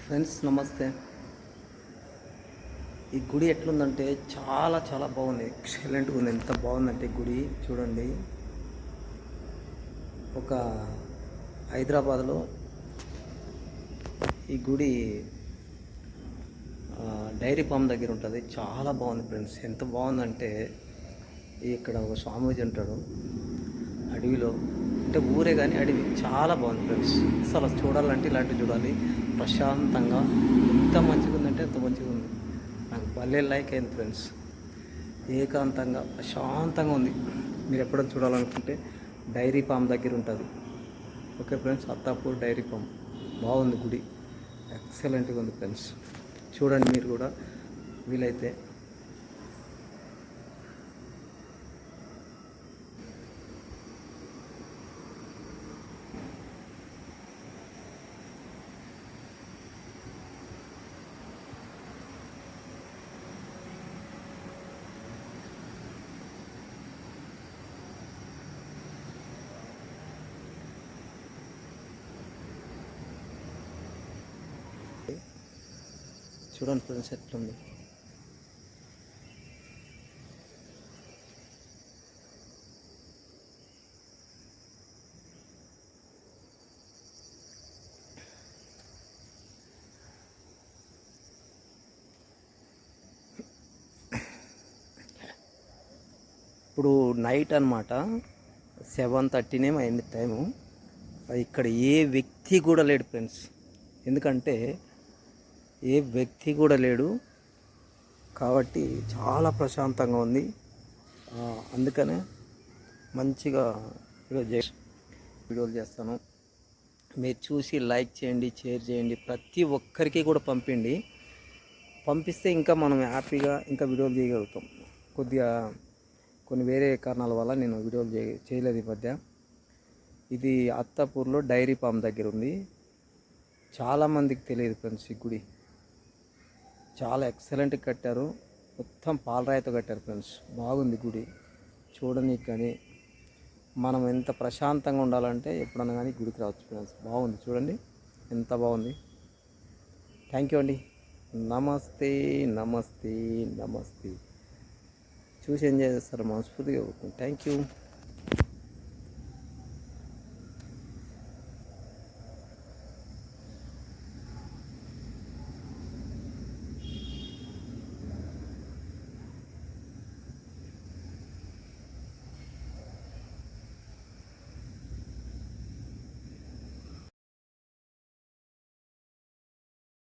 Friends నమస్తే. ఈ గుడి ఎట్లుందంటే చాలా చాలా బాగుంది, ఎక్సలెంట్గా ఉంది. ఎంత బాగుందంటే గుడి చూడండి. ఒక హైదరాబాద్లో ఈ గుడి డైరీ ఫామ్ దగ్గర ఉంటుంది. చాలా బాగుంది ఫ్రెండ్స్. ఎంత బాగుందంటే ఇక్కడ ఒక స్వామీజీ ఉంటాడు అడవిలో, అంటే ఊరే కానీ అడవి. చాలా బాగుంది ఫ్రెండ్స్. అసలు చూడాలంటే ఇలాంటివి చూడాలి. ప్రశాంతంగా ఎంత మంచిగా ఉందంటే అంత మంచిగా ఉంది. నాకు భలే లైక్ అయింది ఫ్రెండ్స్. ఏకాంతంగా ప్రశాంతంగా ఉంది. మీరు ఎప్పుడైనా చూడాలనుకుంటే డైరీ ఫామ్ దగ్గర ఉంటుంది. Okay friends, Attapur dairy farm. బాగుంది గుడి, ఎక్సలెంట్గా ఉంది ఫ్రెండ్స్. చూడండి మీరు కూడా వీలైతే. చూడండి ఫ్రెండ్స్ ఎట్లుంది. ఇప్పుడు నైట్ అనమాట, 7:30 అయింది టైము. ఇక్కడ ఏ వ్యక్తి కూడా లేడు ఫ్రెండ్స్. ఎందుకంటే ఏ వ్యక్తి కూడా లేడు కాబట్టి చాలా ప్రశాంతంగా ఉంది. అందుకనే మంచిగా వీడియోలు చేస్తాను. మీరు చూసి లైక్ చేయండి, షేర్ చేయండి, ప్రతి ఒక్కరికి కూడా పంపిస్తే ఇంకా మనం హ్యాపీగా ఇంకా వీడియోలు చేయగలుగుతాం. కొద్దిగా కొన్ని వేరే కారణాల వల్ల నేను వీడియోలు చేయలేదు ఈ మధ్య. ఇది అత్తాపూర్లో డైరీ ఫామ్ దగ్గర ఉంది. చాలామందికి తెలియదు ఫ్రెండ్స్. ఈ గుడి చాలా ఎక్సలెంట్గా కట్టారు. మొత్తం పాలరాయితో కట్టారు ఫ్రెండ్స్. బాగుంది గుడి చూడడానికి. కానీ మనం ఎంత ప్రశాంతంగా ఉండాలంటే ఎప్పుడన్నా కానీ గుడికి రావచ్చు ఫ్రెండ్స్. బాగుంది చూడండి, ఎంత బాగుంది. థ్యాంక్ యూ అండి. నమస్తే నమస్తే నమస్తే. చూసి ఎంజాయ్ చేస్తారు మనస్ఫూర్తిగా. Thank you.